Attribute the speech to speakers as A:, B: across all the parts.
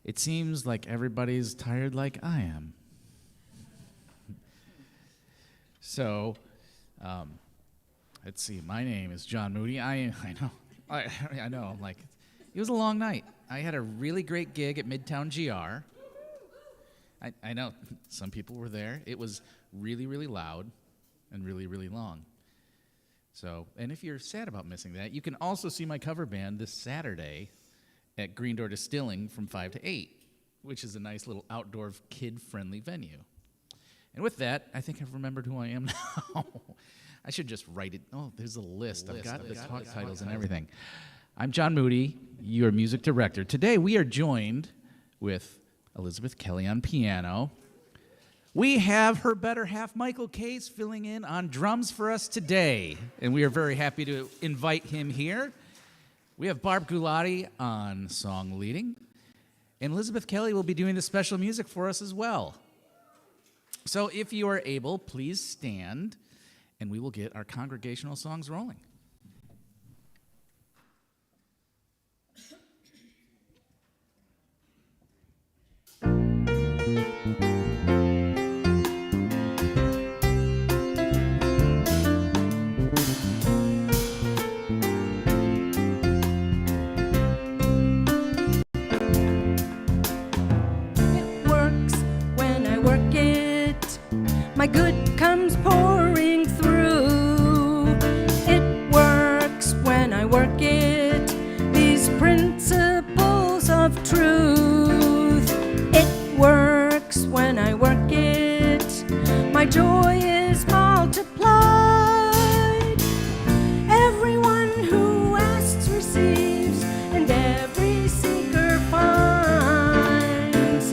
A: It seems like everybody's tired like I am. So, let's see. My name is John Moody. I know. I know. Like, it was a long night. I had a really great gig at Midtown GR. I know. Some people were there. It was really, really loud and really, really long. So, and if you're sad about missing that, you can also see my cover band this Saturday at Green Door Distilling from 5 to 8, which is a nice little outdoor kid-friendly venue. And with that, I think I've remembered who I am now. I should just write it. Oh, there's a list. I've got the talk titles and everything. I'm John Moody, your music director. Today we are joined with Elizabeth Kelly on piano. We have her better half, Michael Case, filling in on drums for us today. And we are very happy to invite him here. We have Barb Gulati on song leading, and Elizabeth Kelly will be doing the special music for us as well. So if you are able, please stand, and we will get our congregational songs rolling.
B: My good comes pouring through. It works when I work it. These principles of truth. It works when I work it. My joy is multiplied. Everyone who asks receives, and every seeker finds.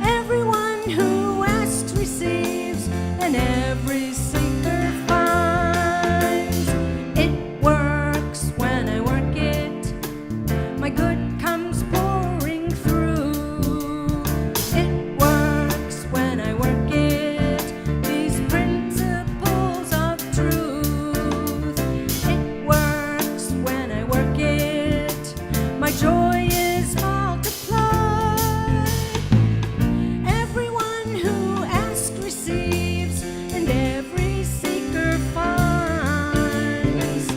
B: Everyone who asks receives, and every seeker finds. It works when I work it. My good comes pouring through. It works when I work it. These principles of truth. It works when I work it. My joy is multiplied. Everyone who asks receives, and every seeker finds.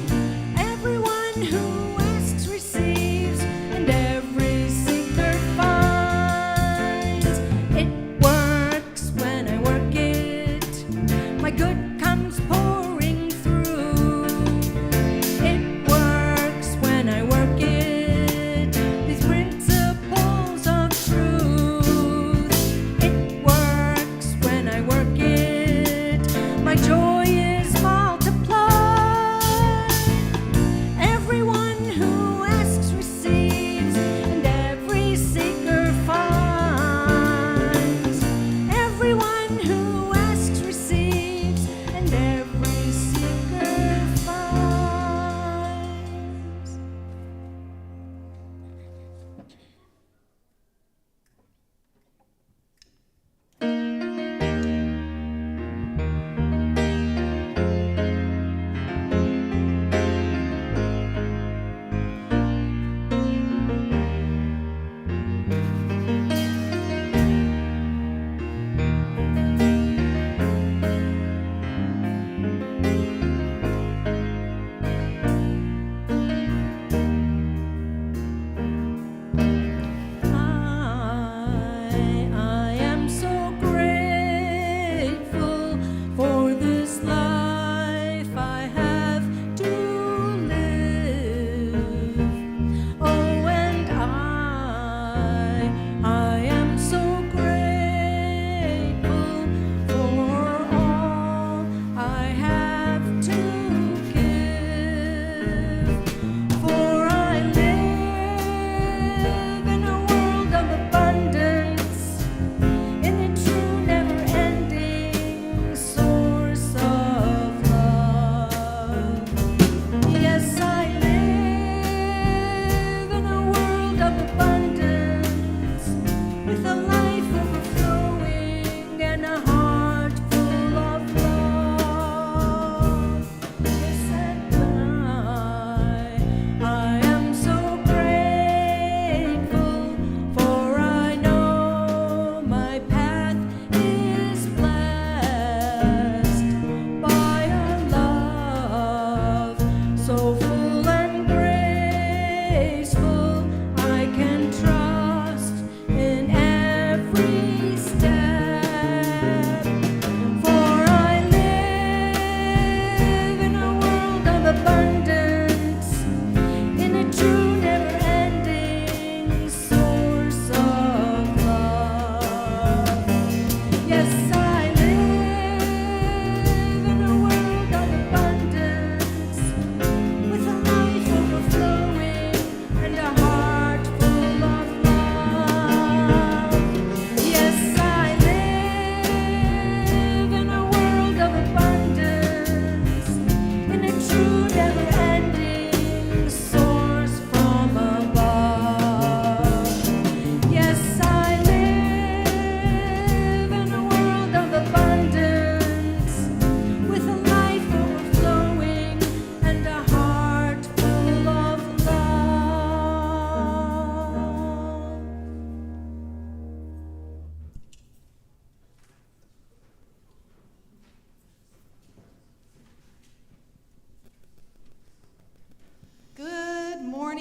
B: Everyone who asks receives, and every seeker finds. It works when I work it. My good comes pouring through. It works when I work it.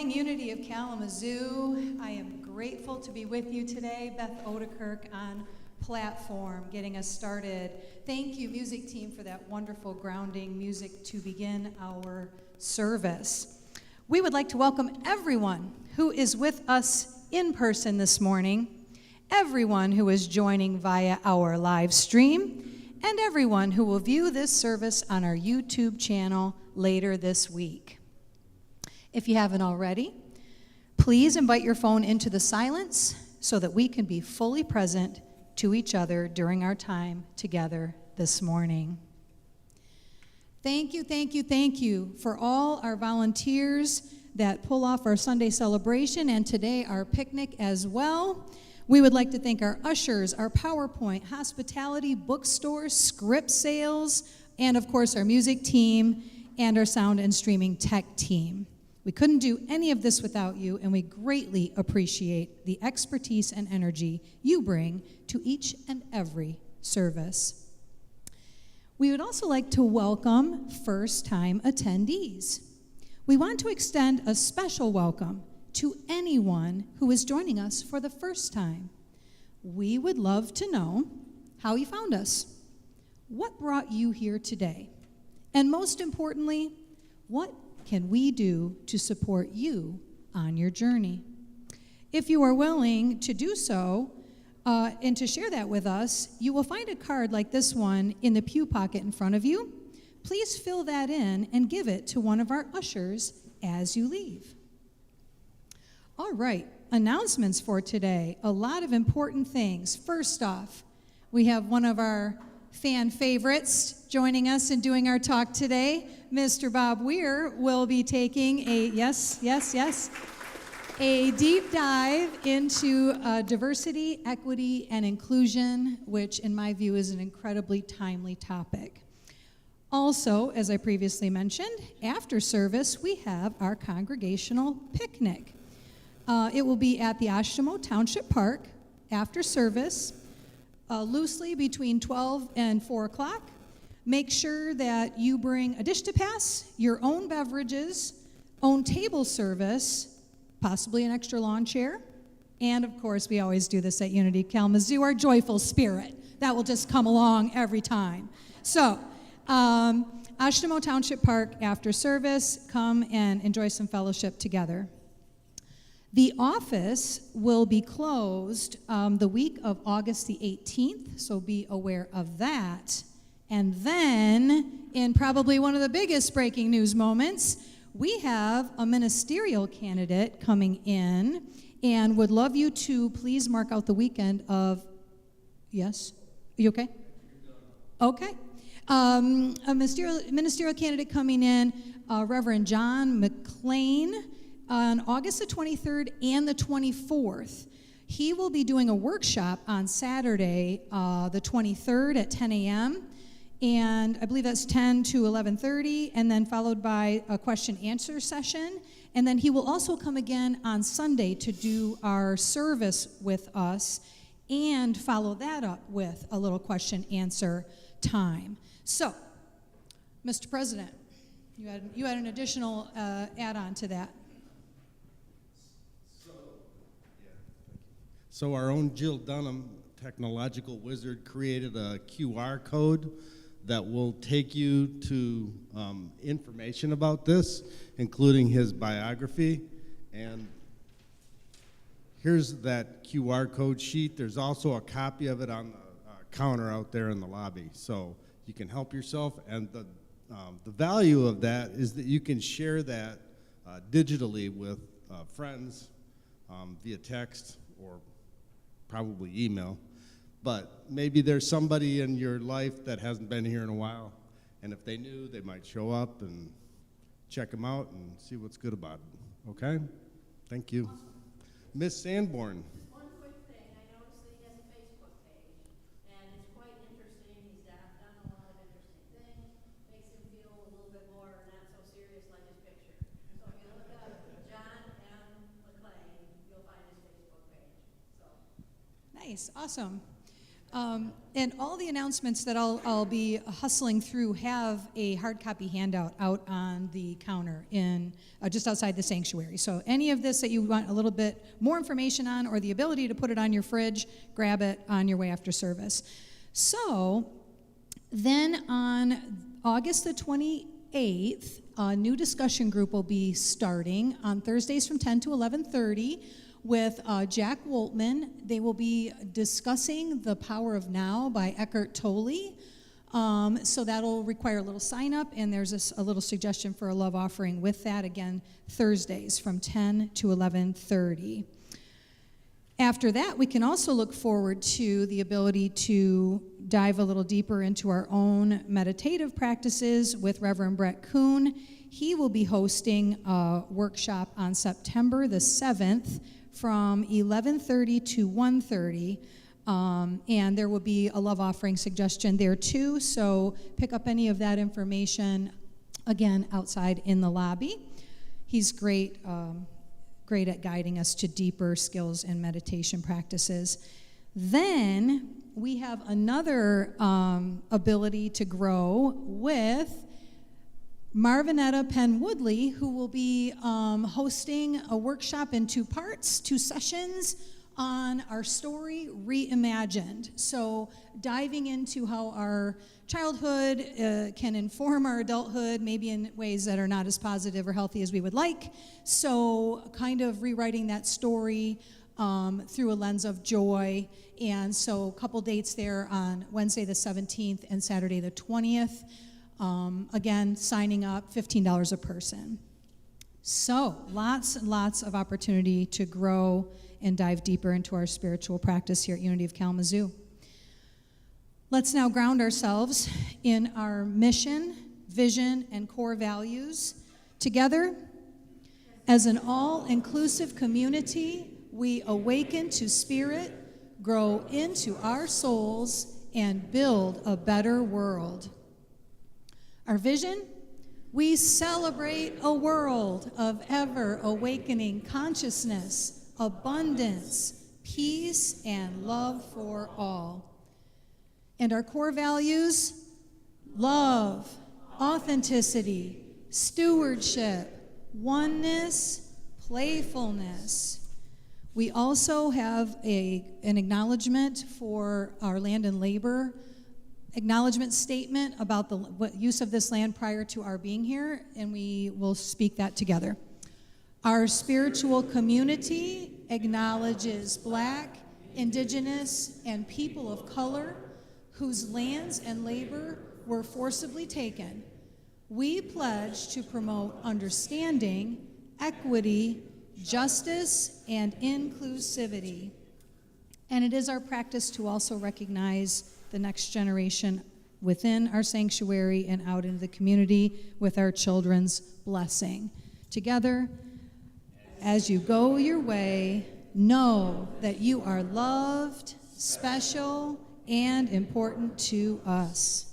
C: morning, Unity of Kalamazoo. I am grateful to be with you today. Beth Odekirk on platform, getting us started. Thank you, music team, for that wonderful grounding music to begin our service. We would like to welcome everyone who is with us in person this morning, everyone who is joining via our live stream, and everyone who will view this service on our YouTube channel later this week. If you haven't already, please invite your phone into the silence so that we can be fully present to each other during our time together this morning. Thank you for all our volunteers that pull off our Sunday celebration and today our picnic as well. We would like to thank our ushers, our PowerPoint, hospitality, bookstore, script sales, and of course our music team and our sound and streaming tech team. We couldn't do any of this without you, and we greatly appreciate the expertise and energy you bring to each and every service. We would also like to welcome first-time attendees. We want to extend a special welcome to anyone who is joining us for the first time. We would love to know how you found us, what brought you here today, and most importantly, what can we do to support you on your journey? If you are willing to do so and to share that with us, you will find a card like this one in the pew pocket in front of you. Please fill that in and give it to one of our ushers as you leave. All right, announcements for today. A lot of important things. First off, we have one of our fan favorites joining us and doing our talk today. Mr. Bob Weir will be taking a deep dive into diversity, equity, and inclusion, which in my view is an incredibly timely topic. Also, as I previously mentioned, after service, we have our congregational picnic. It will be at the Oshtemo Township Park after service, loosely between 12 and 4 o'clock. Make sure that you bring a dish to pass, your own beverages, own table service, possibly an extra lawn chair, and of course, we always do this at Unity Kalamazoo, our joyful spirit. That will just come along every time. So, Oshtemo Township Park after service, come and enjoy some fellowship together. The office will be closed the week of August the 18th, so be aware of that. And then, in probably one of the biggest breaking news moments, we have a ministerial candidate coming in and would love you to please mark out the weekend of, yes? Are you okay? Okay. A ministerial candidate coming in, Reverend John McLean, on August the 23rd and the 24th. He will be doing a workshop on Saturday, the 23rd at 10 a.m., and I believe that's 10 to 11:30, and then followed by a question-answer session. And then he will also come again on Sunday to do our service with us and follow that up with a little question-answer time. So, Mr. President, you had an additional add-on to that.
D: So our own Jill Dunham, technological wizard, created a QR code that will take you to information about this, including his biography. And here's that QR code sheet. There's also a copy of it on the counter out there in the lobby. So you can help yourself. And the value of that is that you can share that digitally with friends via text or probably email, but maybe there's somebody in your life that hasn't been here in a while, and if they knew, they might show up and check them out and see what's good about it. Okay? Thank you. Awesome. Miss Sanborn.
E: Just one quick thing. I noticed that he has a Facebook page, and it's quite interesting. He's done a lot of interesting things. Makes him feel a little bit more not so serious like his picture. So if you look up John M. McLean, you'll find his Facebook page. So.
C: Nice, awesome. And all the announcements that I'll be hustling through have a hard copy handout out on the counter in just outside the sanctuary. So any of this that you want a little bit more information on or the ability to put it on your fridge, grab it on your way after service. So then on August the 28th, a new discussion group will be starting on Thursdays from 10 to 11:30 with Jack Woltman. They will be discussing The Power of Now by Eckhart Tolle. So that'll require a little sign up, and there's a little suggestion for a love offering with that, again, Thursdays from 10 to 11:30. After that, we can also look forward to the ability to dive a little deeper into our own meditative practices with Reverend Brett Kuhn. He will be hosting a workshop on September the 7th from 11:30 to 1:30, and there will be a love offering suggestion there too, so pick up any of that information, again, outside in the lobby. He's great at guiding us to deeper skills and meditation practices. Then we have another ability to grow with Marvinetta Penn Woodley, who will be hosting a workshop in 2 parts, 2 sessions on our story reimagined. So diving into how our childhood can inform our adulthood, maybe in ways that are not as positive or healthy as we would like. So kind of rewriting that story through a lens of joy. And so a couple dates there on Wednesday the 17th and Saturday the 20th. Again, signing up, $15 a person. So lots and lots of opportunity to grow and dive deeper into our spiritual practice here at Unity of Kalamazoo. Let's now ground ourselves in our mission, vision, and core values. Together, as an all-inclusive community, we awaken to spirit, grow into our souls, and build a better world. Our vision? We celebrate a world of ever-awakening consciousness, abundance, peace, and love for all. And our core values? Love, authenticity, stewardship, oneness, playfulness. We also have an acknowledgement for our land and labor acknowledgement statement about the use of this land prior to our being here, and we will speak that together. Our spiritual community acknowledges Black, Indigenous, and people of color whose lands and labor were forcibly taken. We pledge to promote understanding, equity, justice, and inclusivity. And it is our practice to also recognize the next generation within our sanctuary and out into the community with our children's blessing. Together, as you go your way, know that you are loved, special, and important to us.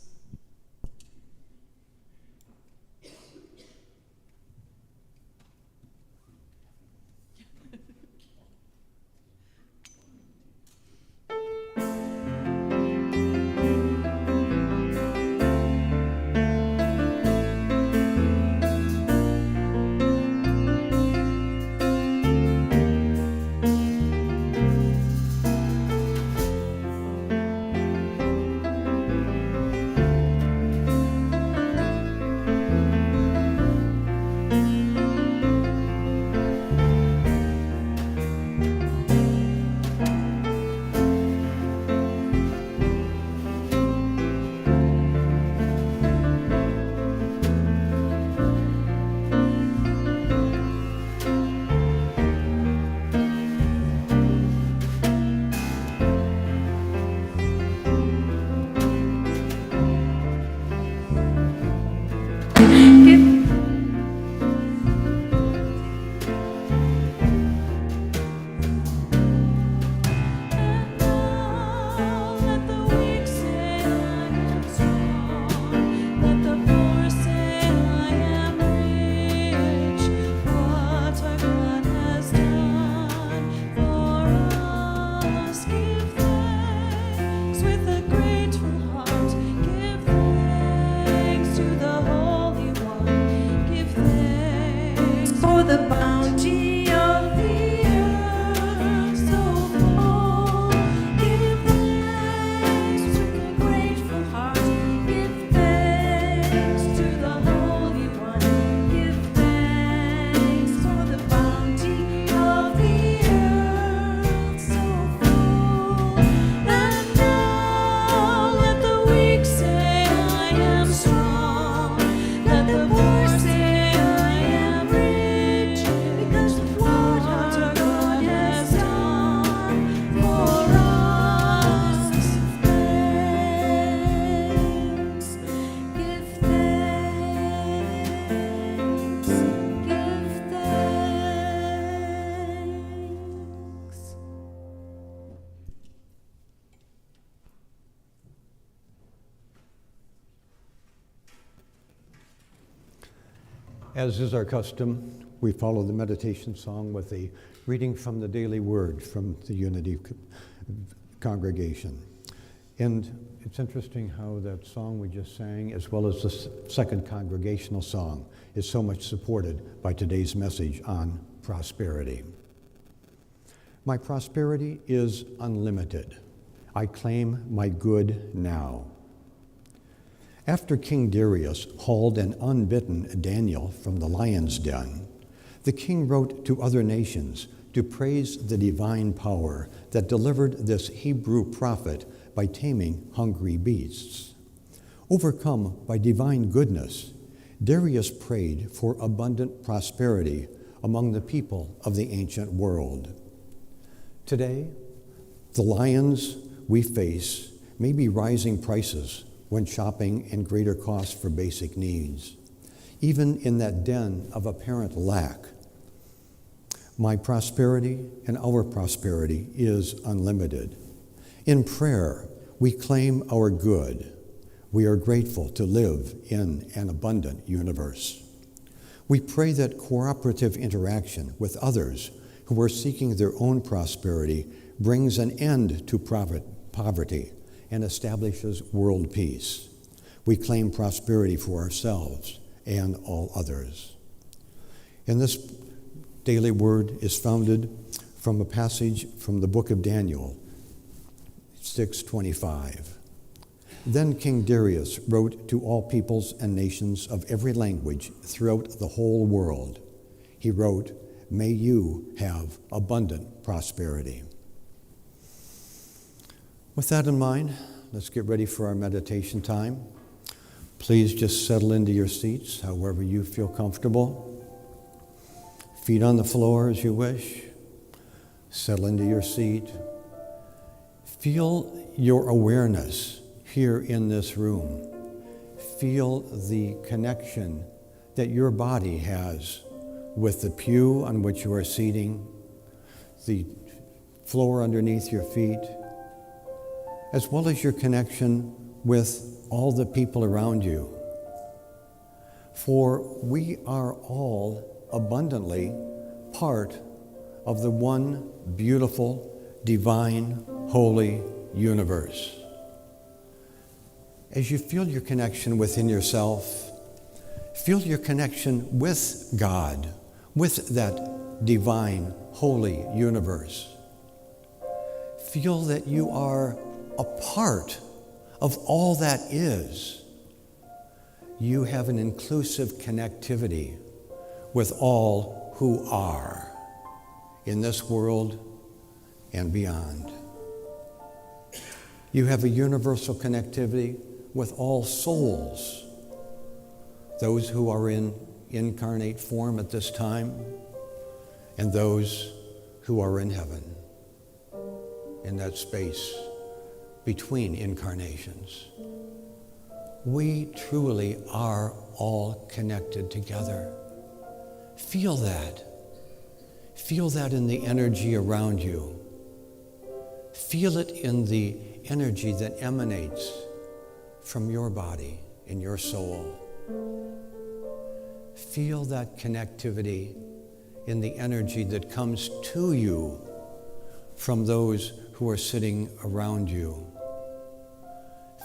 F: As is our custom, we follow the meditation song with a reading from the daily word from the Unity congregation. And it's interesting how that song we just sang, as well as the second congregational song, is so much supported by today's message on prosperity. My prosperity is unlimited. I claim my good now. After King Darius hauled an unbitten Daniel from the lion's den, the king wrote to other nations to praise the divine power that delivered this Hebrew prophet by taming hungry beasts. Overcome by divine goodness, Darius prayed for abundant prosperity among the people of the ancient world. Today, the lions we face may be rising prices when shopping and greater costs for basic needs. Even in that den of apparent lack, my prosperity and our prosperity is unlimited. In prayer, we claim our good. We are grateful to live in an abundant universe. We pray that cooperative interaction with others who are seeking their own prosperity brings an end to poverty and establishes world peace. We claim prosperity for ourselves and all others. And this daily word is founded from a passage from the book of Daniel, 6:25. Then King Darius wrote to all peoples and nations of every language throughout the whole world. He wrote, "May you have abundant prosperity." With that in mind, let's get ready for our meditation time. Please just settle into your seats however you feel comfortable. Feet on the floor as you wish. Settle into your seat. Feel your awareness here in this room. Feel the connection that your body has with the pew on which you are seating, the floor underneath your feet, as well as your connection with all the people around you. For we are all abundantly part of the one beautiful, divine, holy universe. As you feel your connection within yourself, feel your connection with God, with that divine, holy universe. Feel that you are a part of all that is. You have an inclusive connectivity with all who are in this world and beyond. You have a universal connectivity with all souls, those who are in incarnate form at this time, and those who are in heaven, in that space between incarnations. We truly are all connected together. Feel that. Feel that in the energy around you. Feel it in the energy that emanates from your body and your soul. Feel that connectivity in the energy that comes to you from those who are sitting around you.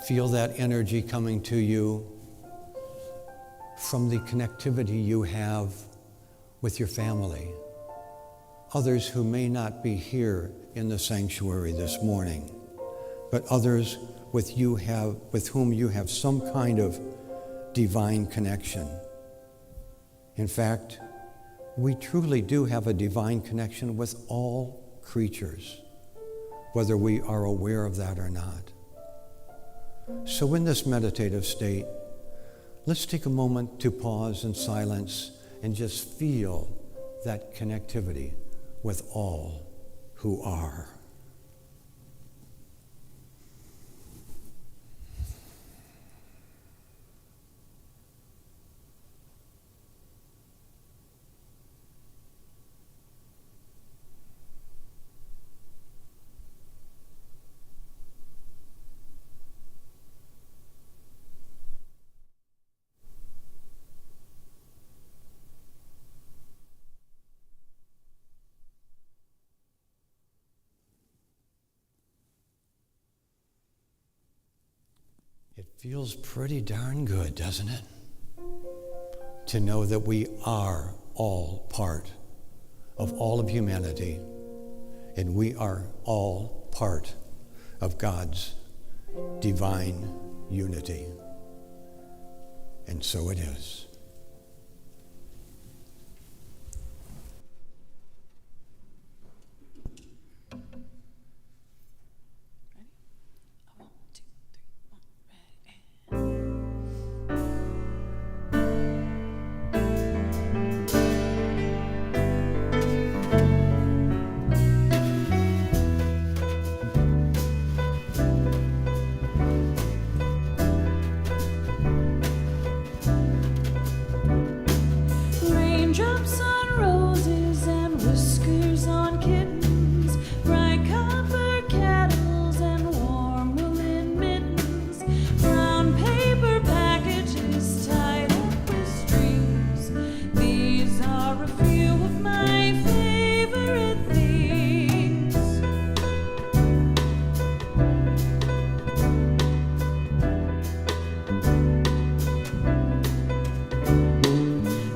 F: Feel that energy coming to you from the connectivity you have with your family, others who may not be here in the sanctuary this morning, but others with whom you have some kind of divine connection. In fact, we truly do have a divine connection with all creatures, whether we are aware of that or not. So in this meditative state, let's take a moment to pause in silence and just feel that connectivity with all who are. Feels pretty darn good, doesn't it? To know that we are all part of all of humanity, and we are all part of God's divine unity. And so it is.
B: Raindrops on roses and whiskers on kittens, bright copper kettles and warm woolen mittens, brown paper packages tied up with strings. These are a few of my favorite things.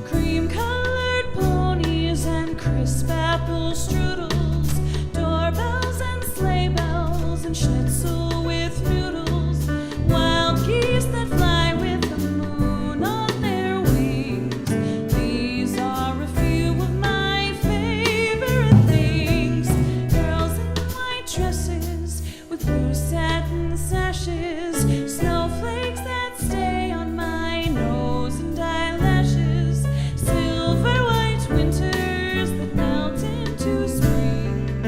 B: Cream-colored ponies and crisp apple strudels, doorbells and sleigh bells and schnitzel with noodles, wild geese that fly with the moon on their wings. These are a few of my favorite things. Girls in white dresses with blue satin sashes, snowflakes that stay on my nose and eyelashes, silver white winters that melt into spring.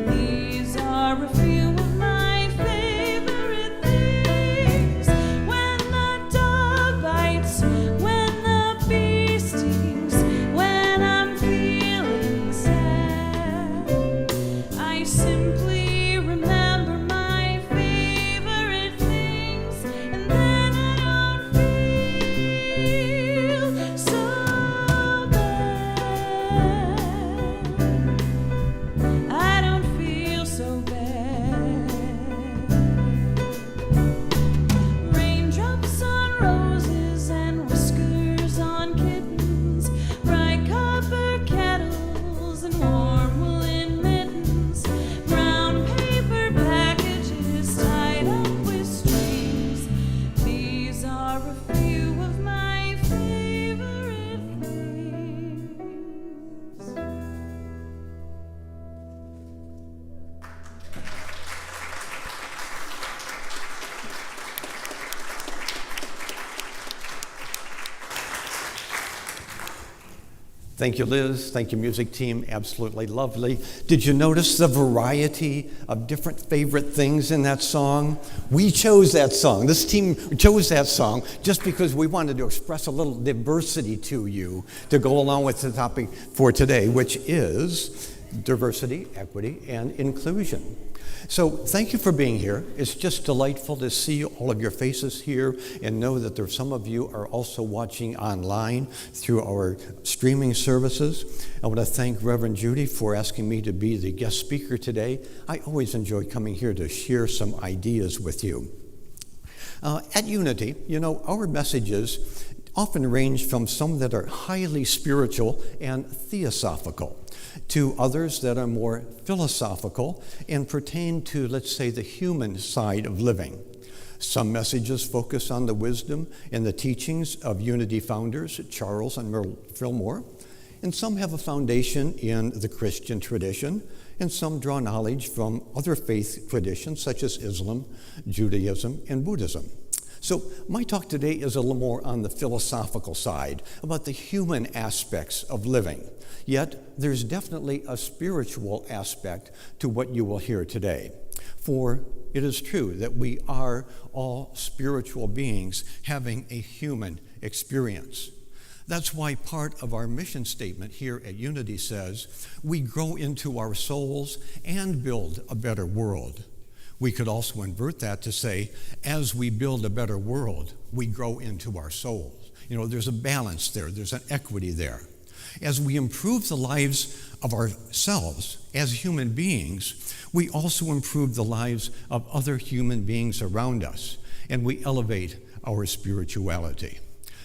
B: These are a few of my favorite things. When the dog bites, when the bee stings, when I'm feeling sad, I simply remember my favorite things, and then I don't feel so bad. I don't feel so bad. Raindrops on roses and whiskers on kittens, bright copper kettles and warm woolen mittens, brown paper packages tied up with strings. These are a few of my favorite things.
F: Thank you, Liz. Thank you, music team. Absolutely lovely. Did you notice the variety of different favorite things in that song? We chose that song. This team chose that song just because we wanted to express a little diversity to you to go along with the topic for today, which is diversity, equity, and inclusion. So thank you for being here. It's just delightful to see all of your faces here and know that there's some of you are also watching online through our streaming services. I want to thank Reverend Judy for asking me to be the guest speaker today. I always enjoy coming here to share some ideas with you. At Unity, our messages often range from some that are highly spiritual and theosophical to others that are more philosophical and pertain to, let's say, the human side of living. Some messages focus on the wisdom and the teachings of Unity founders Charles and Merle Fillmore, and some have a foundation in the Christian tradition, and some draw knowledge from other faith traditions such as Islam, Judaism, and Buddhism. So my talk today is a little more on the philosophical side, about the human aspects of living. Yet there's definitely a spiritual aspect to what you will hear today. For it is true that we are all spiritual beings having a human experience. That's why part of our mission statement here at Unity says, we grow into our souls and build a better world. We could also invert that to say, as we build a better world, we grow into our souls. There's a balance there. There's an equity there. As we improve the lives of ourselves as human beings, we also improve the lives of other human beings around us. and we elevate our spirituality.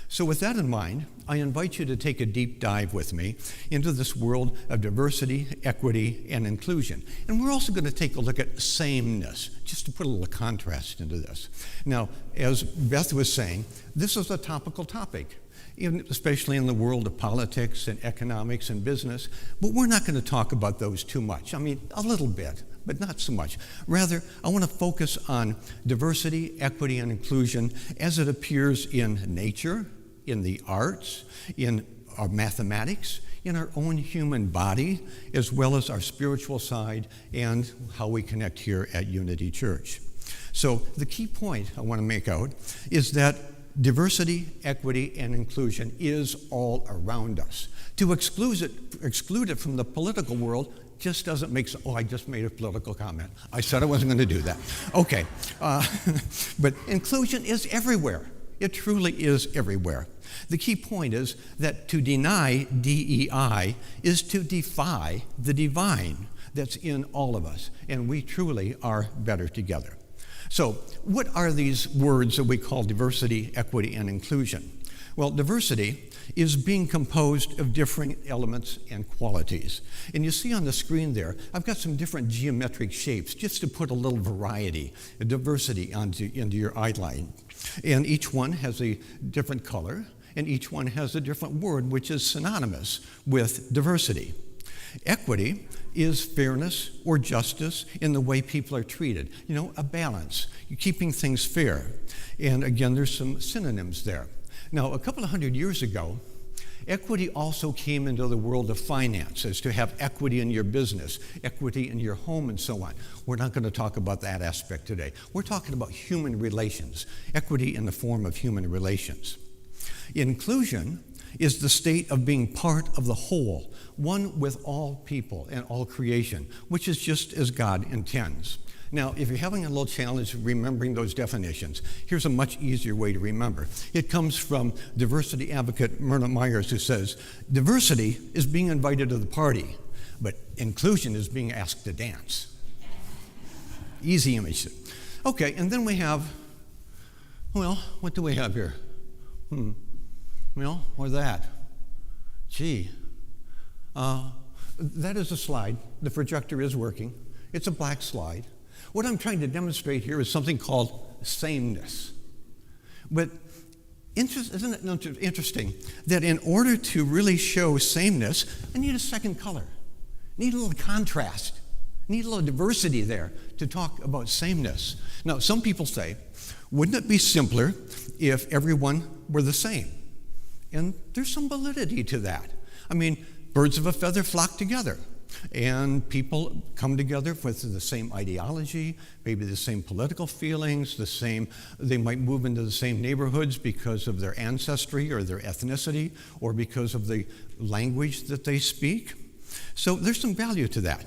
F: So with that in mind, I invite you to take a deep dive with me into this world of diversity, equity, and inclusion. And we're also going to take a look at sameness, just to put a little contrast into this. Now, as Beth was saying, this is a topical topic, especially in the world of politics and economics and business, but we're not going to talk about those too much. I mean, a little bit, but not so much. Rather, I want to focus on diversity, equity, and inclusion as it appears in nature, in the arts, in our mathematics, in our own human body, as well as our spiritual side and how we connect here at Unity Church. So the key point I want to make out is that diversity, equity, and inclusion is all around us. To exclude it from the political world just doesn't make sense. Oh, I just made a political comment. I said I wasn't going to do that. Okay. But inclusion is everywhere. It truly is everywhere. The key point is that to deny DEI is to defy the divine that's in all of us, and we truly are better together. So, what are these words that we call diversity, equity, and inclusion? Well, diversity is being composed of different elements and qualities. And you see on the screen there, I've got some different geometric shapes just to put a little variety, a diversity into your outline. And each one has a different color, and each one has a different word which is synonymous with diversity. Equity is fairness or justice in the way people are treated. You know, a balance, you're keeping things fair. And again, there's some synonyms there. Now, a couple of hundred years ago, equity also came into the world of finance, as to have equity in your business, equity in your home, and so on. We're not going to talk about that aspect today. We're talking about human relations, equity in the form of human relations. Inclusion is the state of being part of the whole, one with all people and all creation, which is just as God intends. Now, if you're having a little challenge remembering those definitions, here's a much easier way to remember. It comes from diversity advocate Myrna Myers, who says, diversity is being invited to the party, but inclusion is being asked to dance. Easy image. Okay, and then we have, well, what do we have here? Well, or that? Gee. That is a slide. The projector is working. It's a black slide. What I'm trying to demonstrate here is something called sameness. But isn't it interesting that in order to really show sameness, I need a second color. I need a little contrast. I need a little diversity there to talk about sameness. Now, some people say, wouldn't it be simpler if everyone were the same? And there's some validity to that. I mean, birds of a feather flock together. And people come together with the same ideology, maybe the same political feelings, they might move into the same neighborhoods because of their ancestry or their ethnicity or because of the language that they speak. So there's some value to that.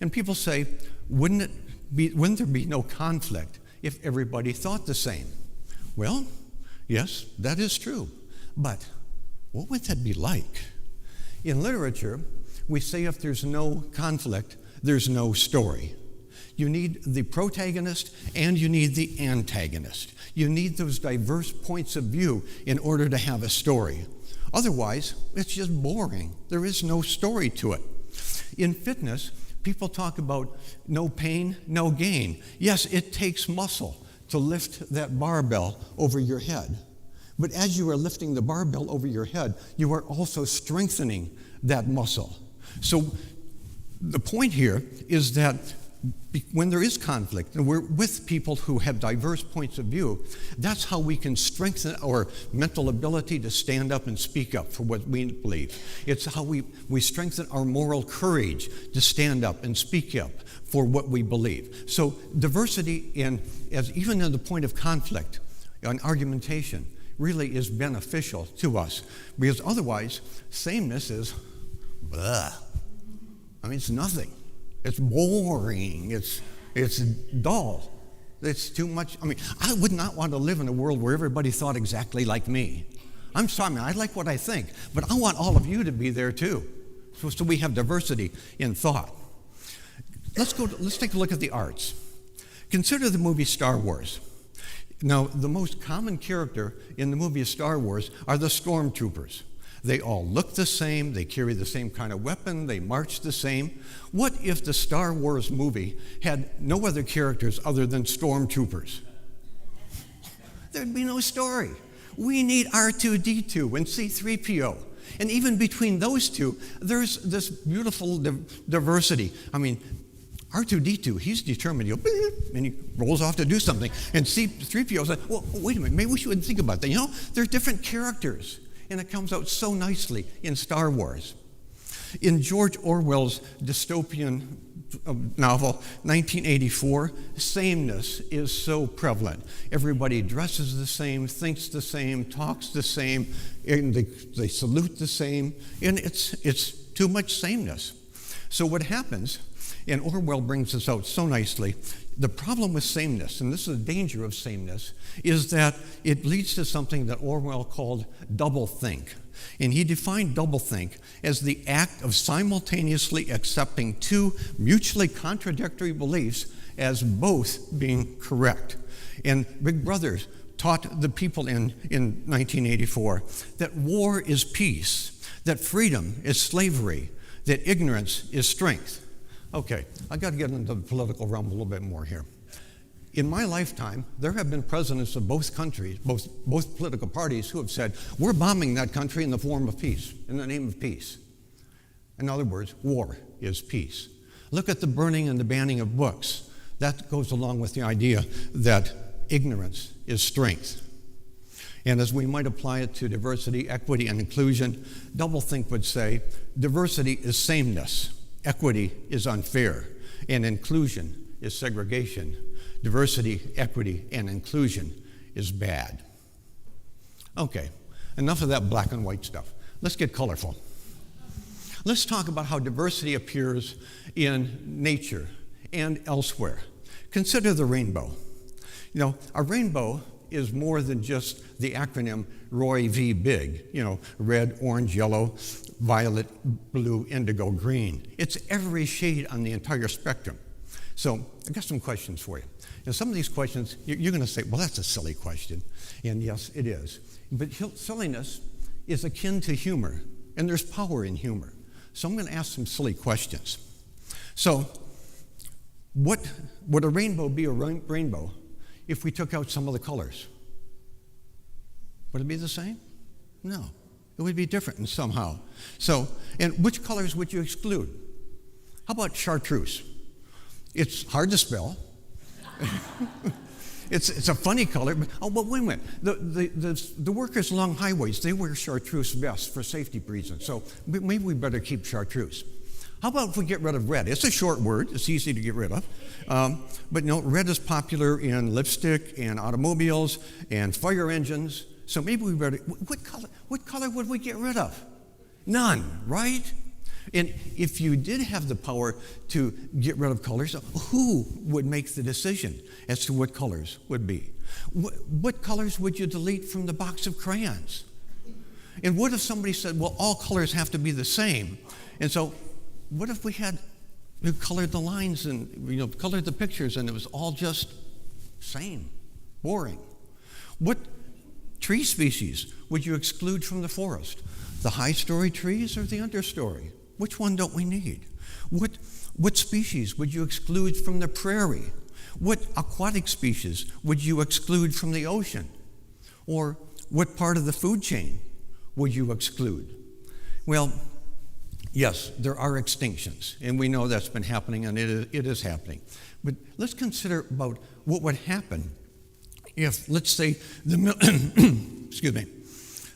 F: And people say, wouldn't there be no conflict if everybody thought the same? Well, yes, that is true. But what would that be like? In literature, we say if there's no conflict, there's no story. You need the protagonist and you need the antagonist. You need those diverse points of view in order to have a story. Otherwise, it's just boring. There is no story to it. In fitness, people talk about no pain, no gain. Yes, it takes muscle to lift that barbell over your head. But as you are lifting the barbell over your head, you are also strengthening that muscle. So the point here is that when there is conflict and we're with people who have diverse points of view, that's how we can strengthen our mental ability to stand up and speak up for what we believe. It's how we strengthen our moral courage to stand up and speak up for what we believe. So diversity, even in the point of conflict and argumentation, really is beneficial to us, because otherwise sameness is blah. I mean, it's nothing. It's boring. It's dull. It's too much. I mean, I would not want to live in a world where everybody thought exactly like me. I'm sorry, man, I like what I think, but I want all of you to be there too. So we have diversity in thought. Let's take a look at the arts. Consider the movie Star Wars. Now, the most common character in the movie Star Wars are the stormtroopers. They all look the same, they carry the same kind of weapon, they march the same. What if the Star Wars movie had no other characters other than stormtroopers? There'd be no story. We need R2-D2 and C-3PO. And even between those two, there's this beautiful diversity. I mean, R2-D2, he's determined, and he rolls off to do something. And C-3PO's like, well, wait a minute, maybe we should think about that. You know, they're different characters. And it comes out so nicely in Star Wars. In George Orwell's dystopian novel, 1984, sameness is so prevalent. Everybody dresses the same, thinks the same, talks the same, and they salute the same, and it's too much sameness. So what happens, and Orwell brings this out so nicely, the problem with sameness, and this is the danger of sameness, is that it leads to something that Orwell called doublethink. And he defined doublethink as the act of simultaneously accepting two mutually contradictory beliefs as both being correct. And Big Brother taught the people in 1984 that war is peace, that freedom is slavery, that ignorance is strength. Okay, I got to get into the political realm a little bit more here. In my lifetime, there have been presidents of both countries, both political parties, who have said, we're bombing that country in the form of peace, in the name of peace. In other words, war is peace. Look at the burning and the banning of books. That goes along with the idea that ignorance is strength. And as we might apply it to diversity, equity, and inclusion, doublethink would say, diversity is sameness, equity is unfair, and inclusion is segregation. Diversity, equity, and inclusion is bad. Okay, enough of that black and white stuff. Let's get colorful. Let's talk about how diversity appears in nature and elsewhere. Consider the rainbow. You know, a rainbow is more than just the acronym ROY V BIG, you know, red, orange, yellow, violet, blue, indigo, green. It's every shade on the entire spectrum. So I got some questions for you. Now, some of these questions, you're going to say, well, that's a silly question. And yes, it is. But silliness is akin to humor, and there's power in humor. So I'm going to ask some silly questions. So would a rainbow be a rainbow if we took out some of the colors? Would it be the same? No. It would be different somehow. So, and which colors would you exclude? How about chartreuse? It's hard to spell. It's a funny color, but wait a minute. The workers along highways, they wear chartreuse vests for safety reasons, so maybe we better keep chartreuse. How about if we get rid of red? It's a short word, it's easy to get rid of, but you know, red is popular in lipstick and automobiles and fire engines, so maybe we better, what color would we get rid of? None, right? And if you did have the power to get rid of colors, who would make the decision as to what colors would be? What colors would you delete from the box of crayons? And what if somebody said, well, all colors have to be the same? And so what if we had colored the lines and colored the pictures and it was all just same, boring? What tree species would you exclude from the forest? The high-story trees or the understory? Which one don't we need? What species would you exclude from the prairie? What aquatic species would you exclude from the ocean? Or what part of the food chain would you exclude? Well, yes, there are extinctions, and we know that's been happening, and it is happening. But let's consider about what would happen if, let's say, excuse me,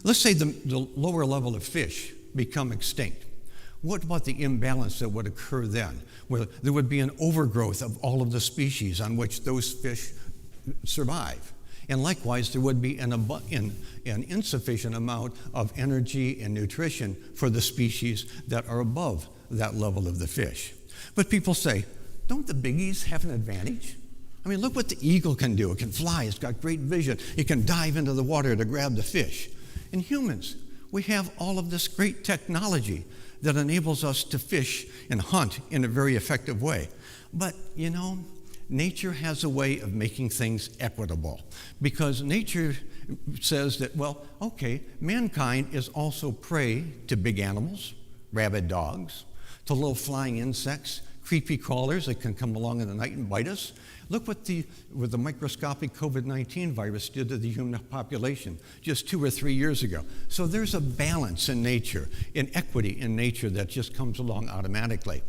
F: let's say the lower level of fish become extinct. What about the imbalance that would occur then? Well, there would be an overgrowth of all of the species on which those fish survive. And likewise, there would be an insufficient amount of energy and nutrition for the species that are above that level of the fish. But people say, don't the biggies have an advantage? I mean, look what the eagle can do. It can fly, it's got great vision, it can dive into the water to grab the fish. And humans, we have all of this great technology that enables us to fish and hunt in a very effective way. But, nature has a way of making things equitable, because nature says that, well, okay, mankind is also prey to big animals, rabid dogs, to little flying insects, creepy crawlers that can come along in the night and bite us. Look what the microscopic COVID-19 virus did to the human population just 2 or 3 years ago. So there's a balance in nature, in equity in nature that just comes along automatically.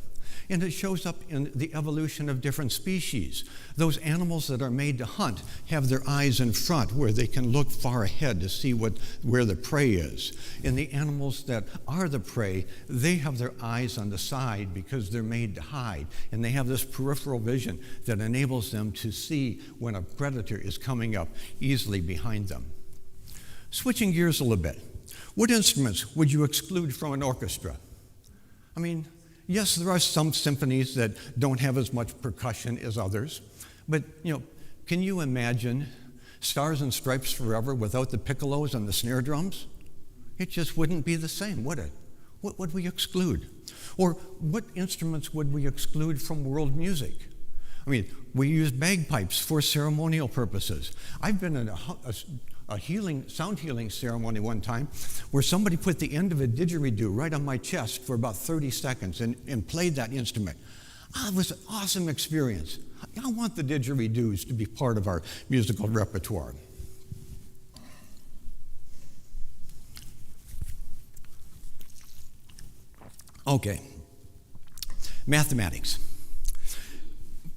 F: And it shows up in the evolution of different species. Those animals that are made to hunt have their eyes in front where they can look far ahead to see where the prey is. And the animals that are the prey, they have their eyes on the side because they're made to hide. And they have this peripheral vision that enables them to see when a predator is coming up easily behind them. Switching gears a little bit, what instruments would you exclude from an orchestra? I mean, yes, there are some symphonies that don't have as much percussion as others, but can you imagine Stars and Stripes Forever without the piccolos and the snare drums? It just wouldn't be the same, would it? What would we exclude? Or what instruments would we exclude from world music? I mean, we use bagpipes for ceremonial purposes. I've been in a sound healing ceremony one time where somebody put the end of a didgeridoo right on my chest for about 30 seconds and played that instrument. It was an awesome experience. I want the didgeridoos to be part of our musical repertoire. Okay, mathematics.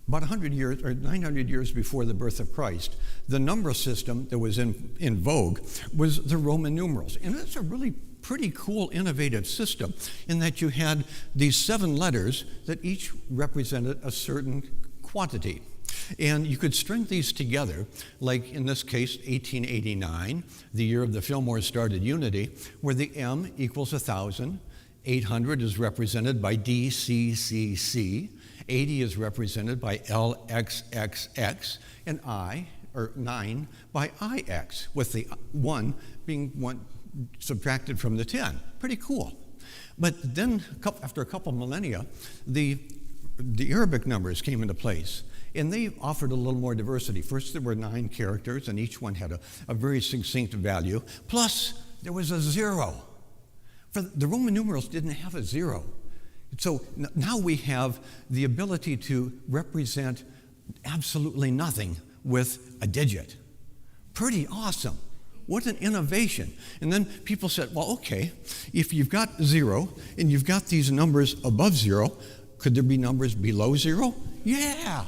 F: About 100 years or 900 years before the birth of Christ, the number system that was in vogue was the Roman numerals. And it's a really pretty cool, innovative system in that you had these 7 letters that each represented a certain quantity. And you could string these together, like in this case, 1889, the year of the Fillmore started Unity, where the M equals 1,000, 800 is represented by DCCC, 80 is represented by LXXX, and 9 by IX, with the 1 being 1 subtracted from the 10. Pretty cool. But then, after a couple millennia, the Arabic numbers came into place, and they offered a little more diversity. First, there were 9 characters, and each one had a very succinct value. Plus, there was a 0. For the Roman numerals didn't have a 0. So now we have the ability to represent absolutely nothing with a digit. Pretty awesome. What an innovation. And then people said, well, okay, if you've got 0 and you've got these numbers above 0, could there be numbers below 0? Yeah,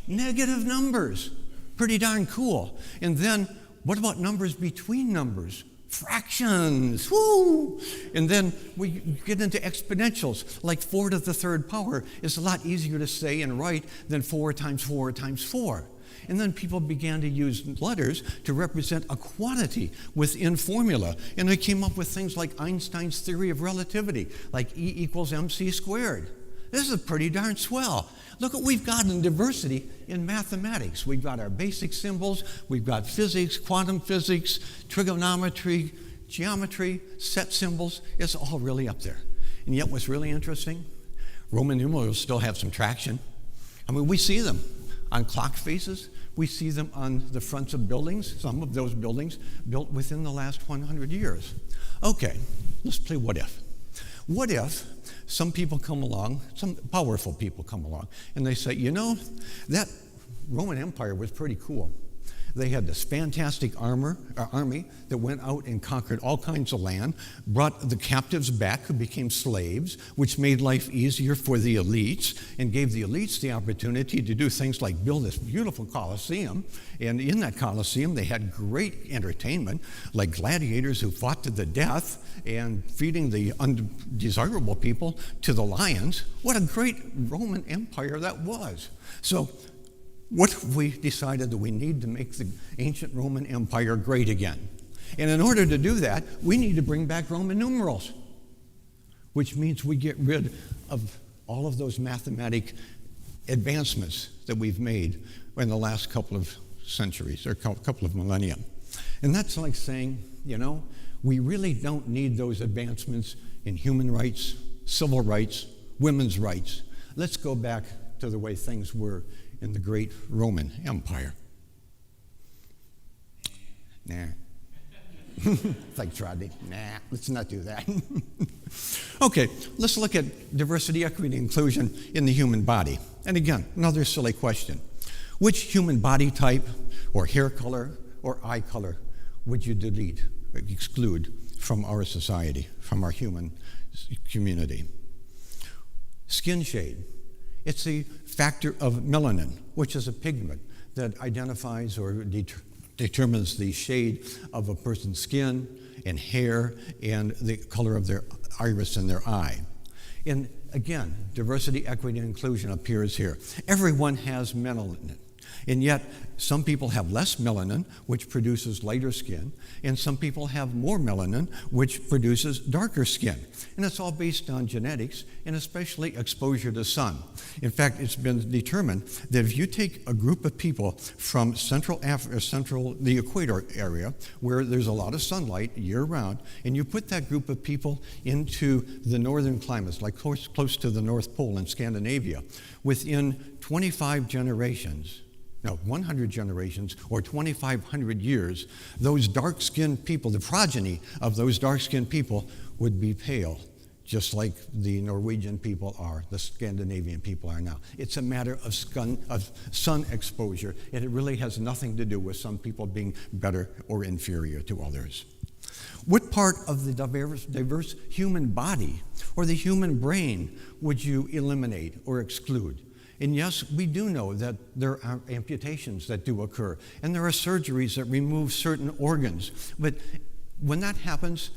F: negative numbers. Pretty darn cool. And then what about numbers between numbers? Fractions, woo! And then we get into exponentials, like 4 to the 3rd power is a lot easier to say and write than 4 times 4 times 4. And then people began to use letters to represent a quantity within formula. And they came up with things like Einstein's theory of relativity, like E equals mc squared. This is pretty darn swell. Look what we've got in diversity in mathematics. We've got our basic symbols, we've got physics, quantum physics, trigonometry, geometry, set symbols. It's all really up there. And yet what's really interesting, Roman numerals still have some traction. I mean, we see them on clock faces. We see them on the fronts of buildings, some of those buildings built within the last 100 years. Okay, let's play what if. What if some people come along, some powerful people come along, and they say, that Roman Empire was pretty cool. They had this fantastic army that went out and conquered all kinds of land, brought the captives back who became slaves, which made life easier for the elites and gave the elites the opportunity to do things like build this beautiful Colosseum. And in that Colosseum, they had great entertainment, like gladiators who fought to the death and feeding the undesirable people to the lions. What a great Roman Empire that was. So, what if we decided that we need to make the ancient Roman Empire great again? And in order to do that, we need to bring back Roman numerals, which means we get rid of all of those mathematic advancements that we've made in the last couple of centuries or couple of millennia. And that's like saying, we really don't need those advancements in human rights, civil rights, women's rights. Let's go back to the way things were in the great Roman Empire. Nah. Thanks, Rodney. Nah, let's not do that. Okay, let's look at diversity, equity, and inclusion in the human body. And again, another silly question. Which human body type or hair color or eye color would you delete, or exclude from our society, from our human community? Skin shade. It's the factor of melanin, which is a pigment that identifies or determines the shade of a person's skin and hair and the color of their iris in their eye. And again, diversity, equity, and inclusion appears here. Everyone has melanin. And yet, some people have less melanin, which produces lighter skin, and some people have more melanin, which produces darker skin. And it's all based on genetics, and especially exposure to sun. In fact, it's been determined that if you take a group of people from the equator area, where there's a lot of sunlight year-round, and you put that group of people into the northern climates, like close to the North Pole in Scandinavia, within 25 generations, 100 generations or 2,500 years, those dark-skinned people, the progeny of those dark-skinned people would be pale, just like the Norwegian people are, the Scandinavian people are now. It's a matter of sun exposure, and it really has nothing to do with some people being better or inferior to others. What part of the diverse human body or the human brain would you eliminate or exclude? And yes, we do know that there are amputations that do occur, and there are surgeries that remove certain organs. But when that happens,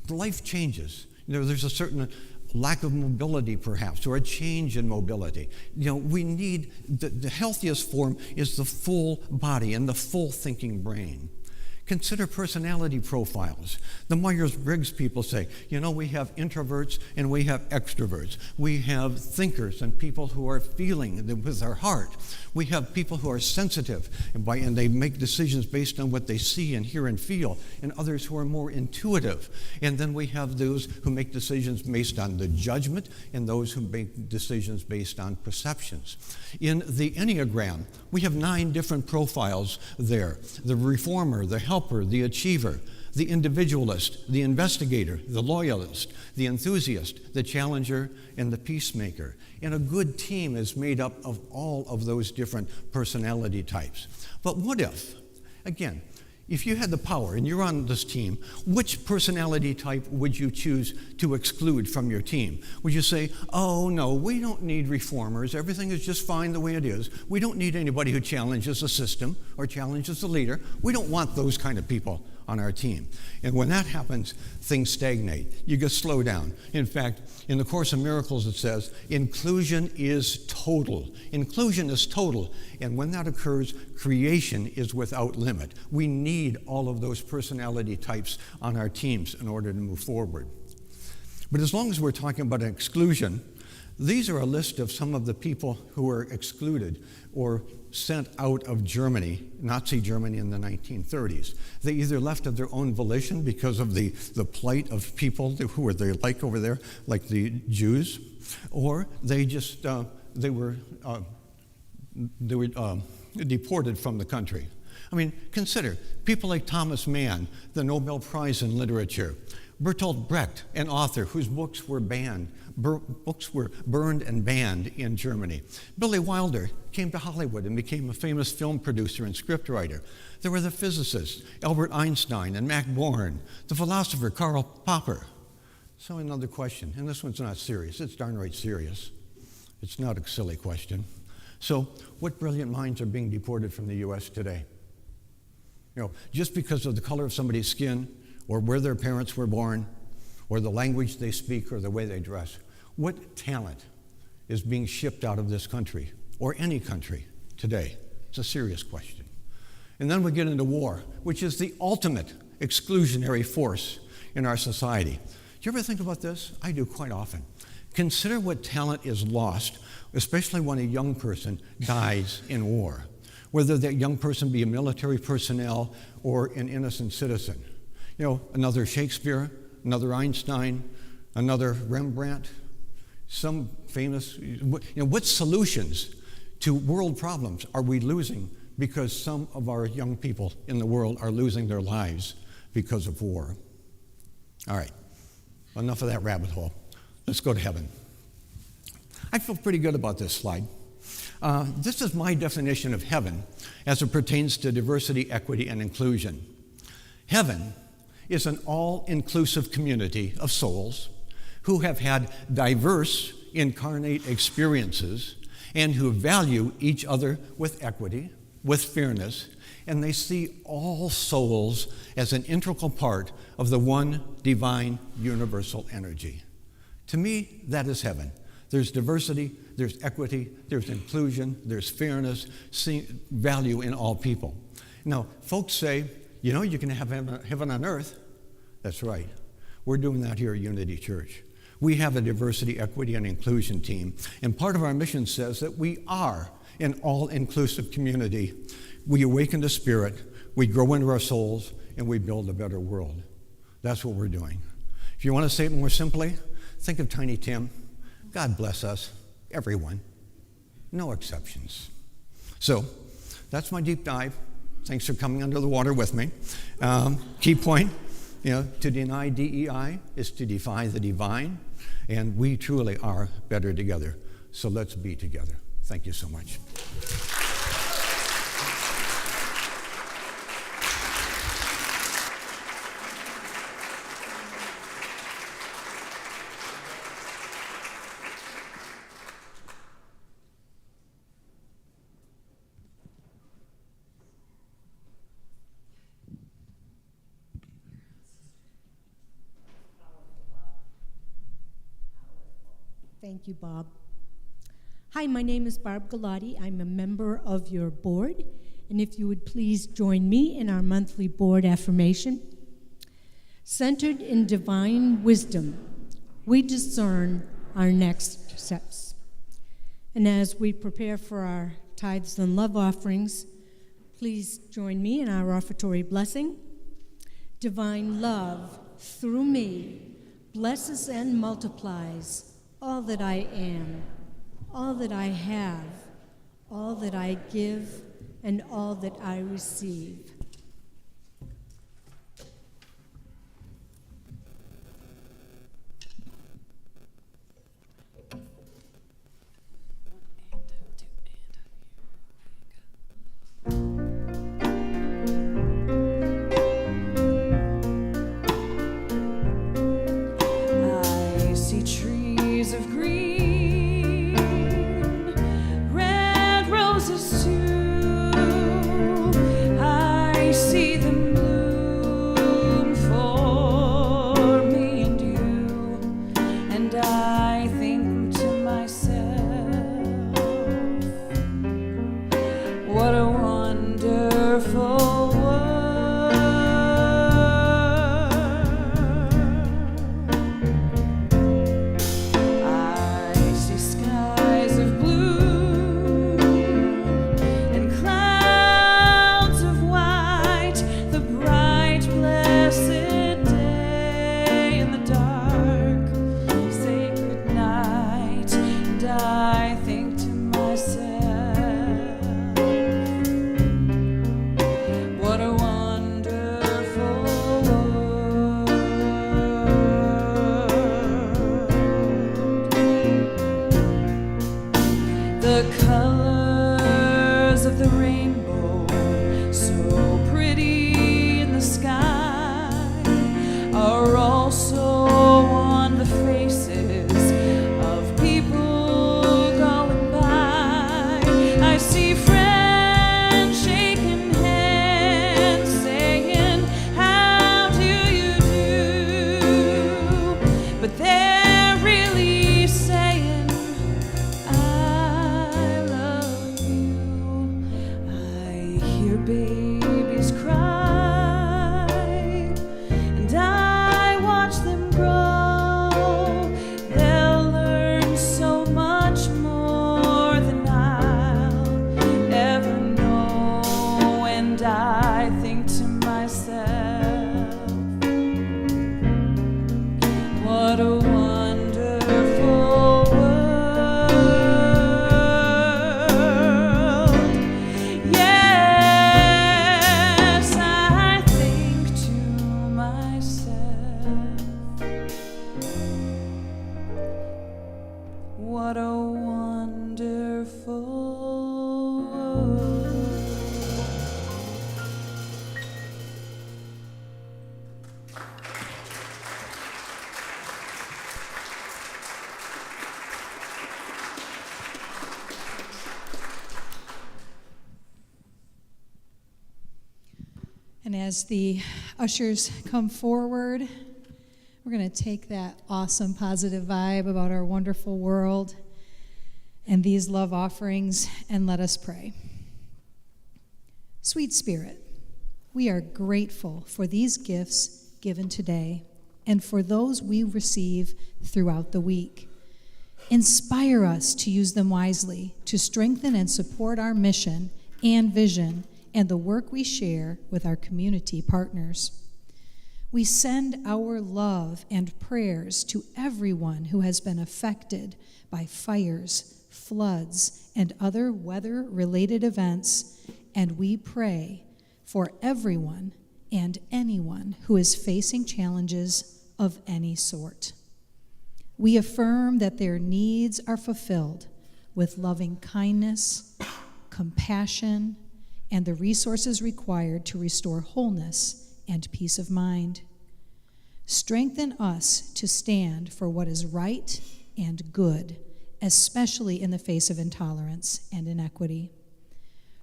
F: life changes. There's a certain lack of mobility, perhaps, or a change in mobility. We need, the healthiest form is the full body and the full thinking brain. Consider personality profiles. The Myers-Briggs people say, we have introverts and we have extroverts. We have thinkers and people who are feeling with their heart. We have people who are sensitive and they make decisions based on what they see and hear and feel, and others who are more intuitive. And then we have those who make decisions based on the judgment and those who make decisions based on perceptions. In the Enneagram, we have 9 different profiles there. The reformer, the helper, the achiever, the individualist, the investigator, the loyalist, the enthusiast, the challenger, and the peacemaker. And a good team is made up of all of those different personality types. But what if, again, if you had the power and you're on this team, which personality type would you choose to exclude from your team? Would you say, oh no, we don't need reformers, everything is just fine the way it is. We don't need anybody who challenges the system or challenges the leader. We don't want those kind of people on our team. And when that happens, things stagnate. You get slow down. In fact, in the Course in Miracles it says, inclusion is total. Inclusion is total. And when that occurs, creation is without limit. We need all of those personality types on our teams in order to move forward. But as long as we're talking about an exclusion, these are a list of some of the people who were excluded or sent out of Germany, Nazi Germany in the 1930s. They either left of their own volition because of the plight of people who were they like over there, like the Jews, or they just they were deported from the country. I mean, consider people like Thomas Mann, the Nobel Prize in Literature, Bertolt Brecht, an author whose books were burned and banned in Germany. Billy Wilder came to Hollywood and became a famous film producer and scriptwriter. There were the physicists, Albert Einstein and Max Born, the philosopher Karl Popper. So another question, and this one's not serious, it's darn right serious. It's not a silly question. So what brilliant minds are being deported from the US today? Just because of the color of somebody's skin, or where their parents were born, or the language they speak, or the way they dress. What talent is being shipped out of this country, or any country, today? It's a serious question. And then we get into war, which is the ultimate exclusionary force in our society. Do you ever think about this? I do quite often. Consider what talent is lost, especially when a young person dies in war, whether that young person be a military personnel or an innocent citizen. Another Shakespeare, another Einstein, another Rembrandt, Some famous, what solutions to world problems are we losing because some of our young people in the world are losing their lives because of war? All right, enough of that rabbit hole. Let's go to heaven. I feel pretty good about this slide. This is my definition of heaven as it pertains to diversity, equity, and inclusion. Heaven is an all-inclusive community of souls who have had diverse incarnate experiences and who value each other with equity, with fairness, and they see all souls as an integral part of the one divine universal energy. To me, that is heaven. There's diversity, there's equity, there's inclusion, there's fairness, value in all people. Now, folks say, you can have heaven on earth. That's right. We're doing that here at Unity Church. We have a diversity, equity, and inclusion team, and part of our mission says that we are an all-inclusive community. We awaken the spirit, we grow into our souls, and we build a better world. That's what we're doing. If you want to say it more simply, think of Tiny Tim. God bless us, everyone, no exceptions. So that's my deep dive. Thanks for coming under the water with me. Key point, to deny DEI is to defy the divine, and we truly are better together. So let's be together. Thank you so much.
G: Thank you, Bob. Hi, my name is Barb Galati. I'm a member of your board, and if you would please join me in our monthly board affirmation. Centered in divine wisdom, we discern our next steps. And as we prepare for our tithes and love offerings, please join me in our offertory blessing. Divine love, through me, blesses and multiplies all that I am, all that I have, all that I give, and all that I receive.
B: I see trees of green, red roses too. I
C: And as the ushers come forward, we're going to take that awesome positive vibe about our wonderful world and these love offerings and let us pray. Sweet Spirit, we are grateful for these gifts given today and for those we receive throughout the week. Inspire us to use them wisely to strengthen and support our mission and vision and the work we share with our community partners. We send our love and prayers to everyone who has been affected by fires, floods, and other weather-related events, and we pray for everyone and anyone who is facing challenges of any sort. We affirm that their needs are fulfilled with loving kindness, compassion, and the resources required to restore wholeness and peace of mind. Strengthen us to stand for what is right and good, especially in the face of intolerance and inequity.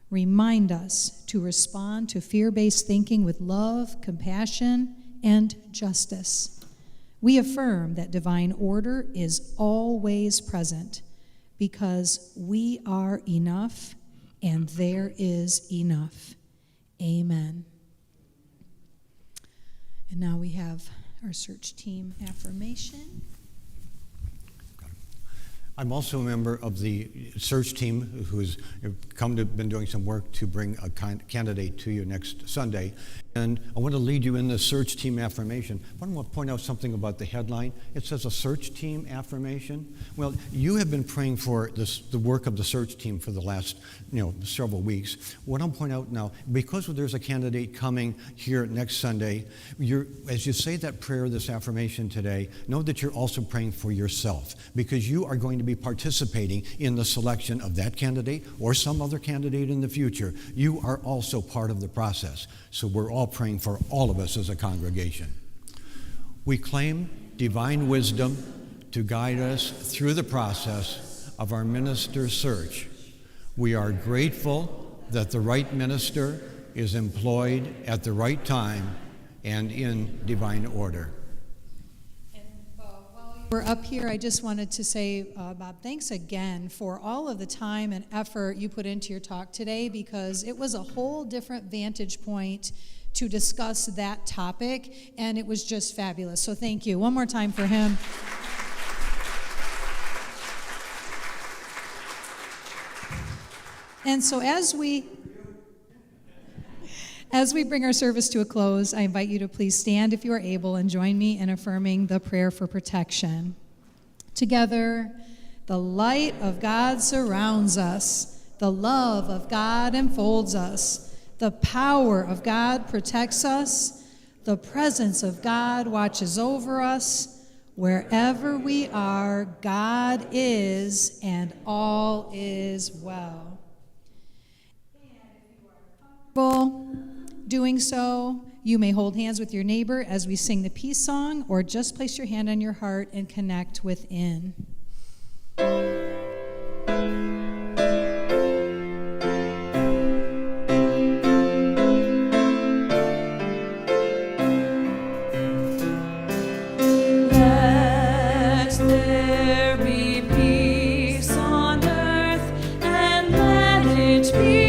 C: Remind us to respond to fear-based thinking with love, compassion, and justice. We affirm that divine order is always present because we are enough and there is enough. Amen. And now we have our search team affirmation.
F: I'm also a member of the search team who's been doing some work to bring a candidate to you next Sunday. And I want to lead you in the search team affirmation. But I want to point out something about the headline. It says a search team affirmation. Well, you have been praying for the work of the search team for the last several weeks. What I'm pointing out now, because there's a candidate coming here next Sunday, as you say that prayer, this affirmation today, know that you're also praying for yourself, because you are going to be participating in the selection of that candidate or some other candidate in the future. You are also part of the process. So we're all praying for all of us as a congregation. We claim divine wisdom to guide us through the process of our minister search. We are grateful that the right minister is employed at the right time and in divine order.
C: We're up here. I just wanted to say, Bob, thanks again for all of the time and effort you put into your talk today, because it was a whole different vantage point to discuss that topic, and it was just fabulous. So thank you. One more time for him. And so as we bring our service to a close, I invite you to please stand if you are able and join me in affirming the prayer for protection. Together, the light of God surrounds us, the love of God enfolds us, the power of God protects us, the presence of God watches over us. Wherever we are, God is, and all is well. And if you are comfortable doing so, you may hold hands with your neighbor as we sing the peace song, or just place your hand on your heart and connect within.
B: Let there be peace on earth, and let it be